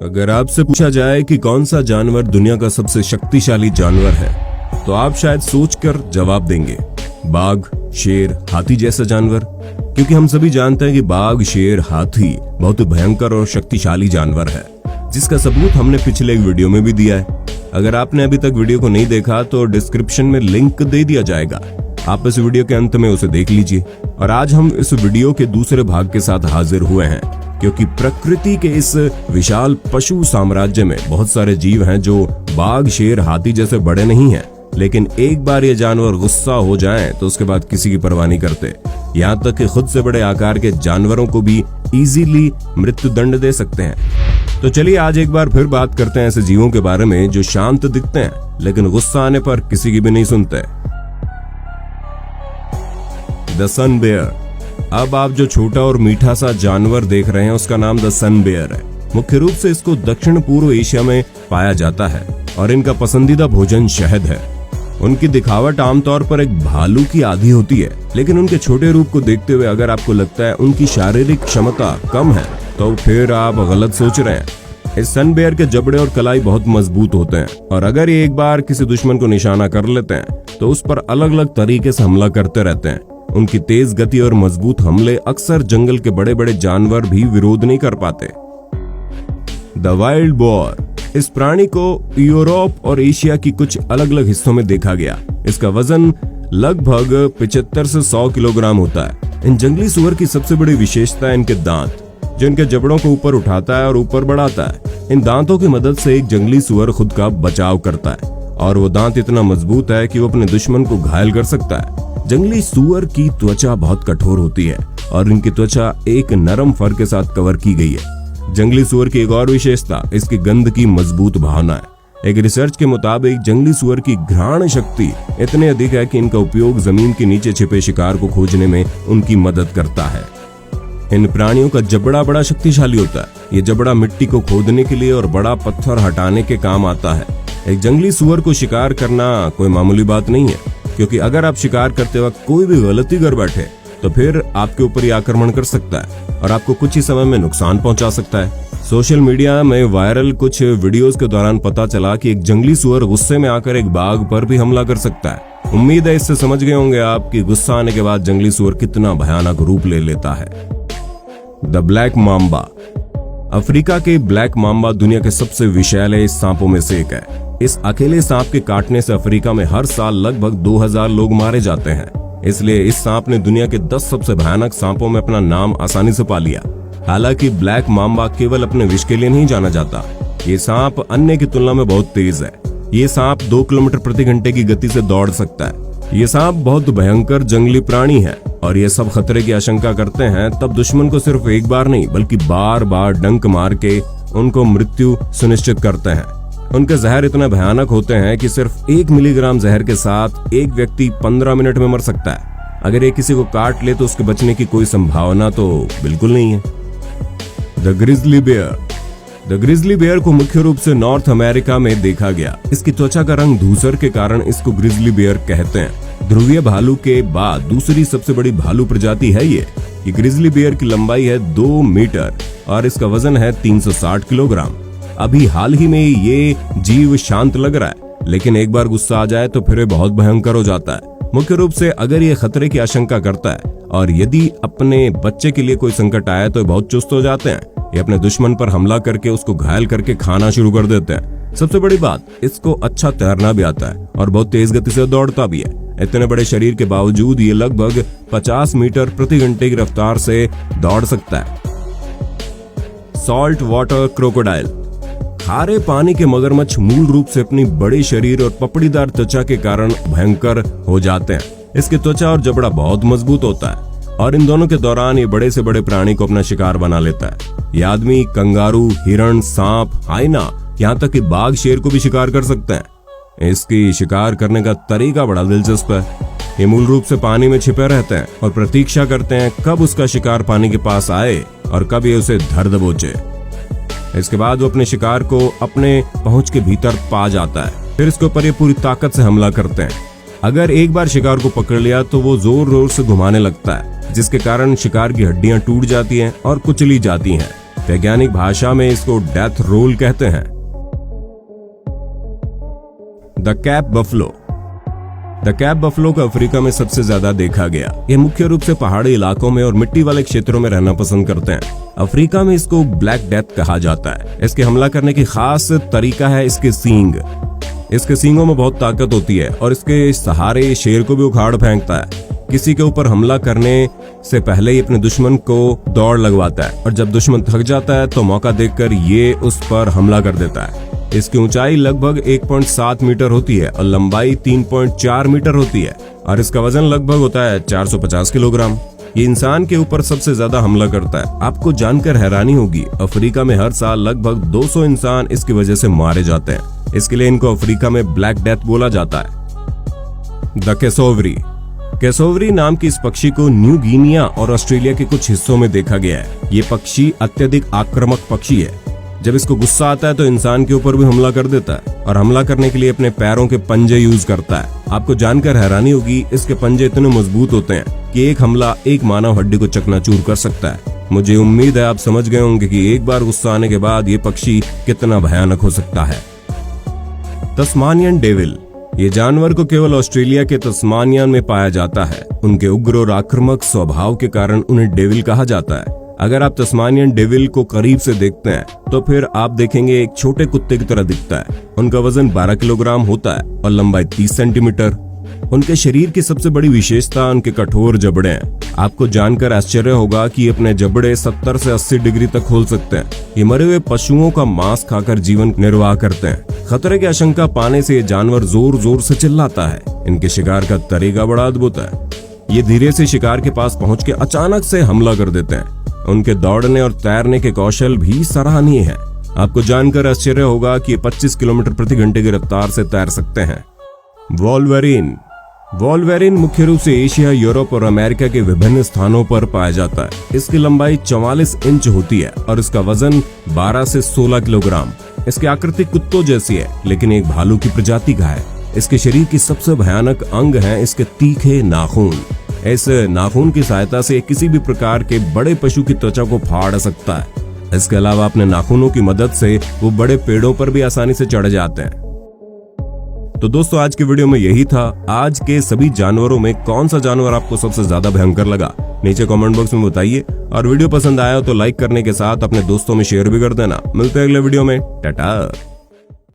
अगर आपसे पूछा जाए कि कौन सा जानवर दुनिया का सबसे शक्तिशाली जानवर है, तो आप शायद सोचकर जवाब देंगे बाघ, शेर, हाथी जैसा जानवर। क्योंकि हम सभी जानते हैं कि बाघ, शेर, हाथी बहुत भयंकर और शक्तिशाली जानवर है, जिसका सबूत हमने पिछले एक वीडियो में भी दिया है। अगर आपने अभी तक वीडियो को नहीं देखा तो डिस्क्रिप्शन में लिंक दे दिया जाएगा, आप इस वीडियो के अंत में उसे देख लीजिए। और आज हम इस वीडियो के दूसरे भाग के साथ हाजिर हुए हैं, क्योंकि प्रकृति के इस विशाल पशु साम्राज्य में बहुत सारे जीव हैं जो बाघ, शेर, हाथी जैसे बड़े नहीं हैं, लेकिन एक बार ये जानवर गुस्सा हो जाएं तो उसके बाद किसी की परवाह नहीं करते। यहाँ तक कि खुद से बड़े आकार के जानवरों को भी इजीली मृत्यु दंड दे सकते हैं। तो चलिए आज एक बार फिर बात करते हैं ऐसे जीवों के बारे में जो शांत दिखते हैं लेकिन गुस्सा आने पर किसी की भी नहीं सुनते। The sun bear. अब आप जो छोटा और मीठा सा जानवर देख रहे हैं उसका नाम द सन बेयर है। मुख्य रूप से इसको दक्षिण पूर्व एशिया में पाया जाता है और इनका पसंदीदा भोजन शहद है। उनकी दिखावट आमतौर पर एक भालू की आधी होती है, लेकिन उनके छोटे रूप को देखते हुए अगर आपको लगता है उनकी शारीरिक क्षमता कम है तो फिर आप गलत सोच रहे हैं। इस सन बेयर के जबड़े और कलाई बहुत मजबूत होते हैं और अगर ये एक बार किसी दुश्मन को निशाना कर लेते हैं तो उस पर अलग अलग तरीके से हमला करते रहते हैं। उनकी तेज गति और मजबूत हमले अक्सर जंगल के बड़े बड़े जानवर भी विरोध नहीं कर पाते। The wild boar. इस प्राणी को यूरोप और एशिया की कुछ अलग अलग हिस्सों में देखा गया। इसका वजन लगभग 75 से 100 किलोग्राम होता है। इन जंगली सुअर की सबसे बड़ी विशेषता है इनके दांत, जो इनके जबड़ों को ऊपर उठाता है और ऊपर बढ़ाता है। इन दांतों की मदद से एक जंगली सुअर खुद का बचाव करता है और वो दांत इतना मजबूत है कि वो अपने दुश्मन को घायल कर सकता है। जंगली सुअर की त्वचा बहुत कठोर होती है और इनकी त्वचा एक नरम फर के साथ कवर की गई है। जंगली सुअर की एक और विशेषता इसकी गंध की मजबूत भावना है। एक रिसर्च के मुताबिक जंगली सुअर की घ्राण शक्ति इतनी अधिक है कि इनका उपयोग जमीन के नीचे छिपे शिकार को खोजने में उनकी मदद करता है। इन प्राणियों का जबड़ा बड़ा शक्तिशाली होता है। ये जबड़ा मिट्टी को खोदने के लिए और बड़ा पत्थर हटाने के काम आता है। एक जंगली सुअर को शिकार करना कोई मामूली बात नहीं है, क्योंकि अगर आप शिकार करते वक्त कोई भी गलती कर बैठे तो फिर आपके ऊपर ही आक्रमण कर सकता है और आपको कुछ ही समय में नुकसान पहुंचा सकता है। सोशल मीडिया में वायरल कुछ वीडियोस के दौरान पता चला कि एक जंगली सुअर गुस्से में आकर एक बाघ पर भी हमला कर सकता है। उम्मीद है इससे समझ गए होंगे आप कि गुस्सा आने के बाद जंगली सुअर कितना भयानक रूप ले लेता है। The black mamba. अफ्रीका के ब्लैक माम्बा दुनिया के सबसे विषैले सांपों में से एक है। इस अकेले सांप के काटने से अफ्रीका में हर साल लगभग 2000 लोग मारे जाते हैं। इसलिए इस सांप ने दुनिया के 10 सबसे भयानक सांपों में अपना नाम आसानी से पा लिया। हालांकि ब्लैक माम्बा केवल अपने विष के लिए नहीं जाना जाता। ये सांप अन्य की तुलना में बहुत तेज है। ये सांप 2 किलोमीटर प्रति घंटे की गति से दौड़ सकता है। ये सांप बहुत भयंकर जंगली प्राणी है और ये सब खतरे की आशंका करते हैं तब दुश्मन को सिर्फ एक बार नहीं बल्कि बार बार डंक मार के उनको मृत्यु सुनिश्चित करते हैं। उनके जहर इतना भयानक होते हैं कि सिर्फ 1 मिलीग्राम जहर के साथ एक व्यक्ति 15 मिनट में मर सकता है। अगर ये किसी को काट ले तो उसके बचने की कोई संभावना तो बिल्कुल नहीं है। The grizzly bear. The grizzly bear को मुख्य रूप से नॉर्थ अमेरिका में देखा गया। इसकी त्वचा का रंग धूसर के कारण इसको ग्रिजली बेयर कहते हैं। ध्रुवीय भालू के बाद दूसरी सबसे बड़ी भालू प्रजाति है ये। ग्रिजली बेयर की लंबाई है 2 मीटर और इसका वजन है 360 किलोग्राम। अभी हाल ही में ये जीव शांत लग रहा है, लेकिन एक बार गुस्सा आ जाए तो फिर ये बहुत भयंकर हो जाता है। मुख्य रूप से अगर ये खतरे की आशंका करता है और यदि अपने बच्चे के लिए कोई संकट आए तो बहुत चुस्त हो जाते हैं। ये अपने दुश्मन पर हमला करके उसको घायल करके खाना शुरू कर देते हैं। सबसे बड़ी बात, इसको अच्छा तैरना भी आता है और बहुत तेज गति से दौड़ता भी है। इतने बड़े शरीर के बावजूद ये लगभग 50 मीटर प्रति घंटे की रफ्तार से दौड़ सकता है। Salt water crocodile. खारे पानी के मगरमच्छ मूल रूप से अपनी बड़े शरीर और पपड़ीदार त्वचा के कारण भयंकर हो जाते हैं। इसकी त्वचा और जबड़ा बहुत मजबूत होता है और इन दोनों के दौरान ये बड़े से बड़े प्राणी को अपना शिकार बना लेता है। ये आदमी, कंगारू, हिरण, सांप, हाइना, यहाँ तक कि बाघ, शेर को भी शिकार कर सकते हैं। इसकी शिकार करने का तरीका बड़ा दिलचस्प है। ये मूल रूप से पानी में छिपे रहते हैं और प्रतीक्षा करते हैं कब उसका शिकार पानी के पास आए और कब ये उसे धर दबोचे। इसके बाद वो अपने शिकार को अपने पहुंच के भीतर पा जाता है। फिर इसके ऊपर ये पूरी ताकत से हमला करते हैं। अगर एक बार शिकार को पकड़ लिया तो वो जोर जोर से घुमाने लगता है, जिसके कारण शिकार की हड्डियां टूट जाती हैं और कुचली जाती हैं। वैज्ञानिक भाषा में इसको डेथ रोल कहते हैं। The cap buffalo. The cap buffalo को अफ्रीका में सबसे ज्यादा देखा गया। ये मुख्य रूप से पहाड़ी इलाकों में और मिट्टी वाले क्षेत्रों में रहना पसंद करते हैं। अफ्रीका में इसको ब्लैक डेथ कहा जाता है। इसके हमला करने की खास तरीका है इसके सींग। इसके सींगों में बहुत ताकत होती है और इसके सहारे शेर को भी उखाड़ फेंकता है। किसी के ऊपर हमला करने से पहले ही अपने दुश्मन को दौड़ लगवाता है और जब दुश्मन थक जाता है तो मौका देखकर ये उस पर हमला कर देता है। इसकी ऊंचाई लगभग 1.7 मीटर होती है और लंबाई 3.4 मीटर होती है और इसका वजन लगभग होता है 450 किलोग्राम। ये इंसान के ऊपर सबसे ज्यादा हमला करता है। आपको जानकर हैरानी होगी, अफ्रीका में हर साल लगभग 200 इंसान इसकी वजह से मारे जाते हैं। इसके लिए इनको अफ्रीका में ब्लैक डेथ बोला जाता है। The cassowary. कैसोवरी नाम की इस पक्षी को न्यू गिनिया और ऑस्ट्रेलिया के कुछ हिस्सों में देखा गया है। ये पक्षी अत्यधिक आक्रामक पक्षी है। जब इसको गुस्सा आता है तो इंसान के ऊपर भी हमला कर देता है और हमला करने के लिए अपने पैरों के पंजे यूज करता है। आपको जानकर हैरानी होगी, इसके पंजे इतने मजबूत होते हैं कि एक हमला एक मानव हड्डी को चकनाचूर कर सकता है। मुझे उम्मीद है आप समझ गए होंगे कि एक बार गुस्सा आने के बाद ये पक्षी कितना भयानक हो सकता है। Tasmanian devil. ये जानवर को केवल ऑस्ट्रेलिया के तस्मानिया में पाया जाता है। उनके उग्र और आक्रामक स्वभाव के कारण उन्हें डेविल कहा जाता है। अगर आप तस्मानियन डेविल को करीब से देखते हैं तो फिर आप देखेंगे एक छोटे कुत्ते की तरह दिखता है। उनका वजन 12 किलोग्राम होता है और लंबाई 30 सेंटीमीटर। उनके शरीर की सबसे बड़ी विशेषता उनके कठोर जबड़े हैं। आपको जानकर आश्चर्य होगा कि अपने जबड़े 70 से 80 डिग्री तक खोल सकते हैं। ये मरे हुए पशुओं का मांस खाकर जीवन निर्वाह करते हैं। खतरे की आशंका पाने से ये जानवर जोर जोर से चिल्लाता है। इनके शिकार का तरीका बड़ा अद्भुत है। ये धीरे से शिकार के पास पहुंच के अचानक से हमला कर देते हैं। उनके दौड़ने और तैरने के कौशल भी सराहनीय है। आपको जानकर आश्चर्य होगा कि 25 किलोमीटर प्रति घंटे की रफ्तार से तैर सकते हैं। वोल्वेरिन। वोल्वेरिन मुख्य रूप से एशिया, यूरोप और अमेरिका के विभिन्न स्थानों पर पाया जाता है। इसकी लंबाई 44 इंच होती है और इसका वजन 12 से 16 किलोग्राम। इसकी आकृति कुत्तों जैसी है लेकिन एक भालू की प्रजाति का है। इसके शरीर की सबसे भयानक अंग है इसके तीखे नाखून। इस नाखून की सहायता से किसी भी प्रकार के बड़े पशु की त्वचा को फाड़ सकता है। इसके अलावा अपने नाखूनों की मदद से वो बड़े पेड़ों पर भी आसानी से चढ़ जाते हैं। तो दोस्तों, आज की वीडियो में यही था। आज के सभी जानवरों में कौन सा जानवर आपको सबसे ज्यादा भयंकर लगा, नीचे कमेंट बॉक्स में बताइए। और वीडियो पसंद आया तो लाइक करने के साथ अपने दोस्तों में शेयर भी कर देना। मिलते हैं अगले वीडियो में। टाटा।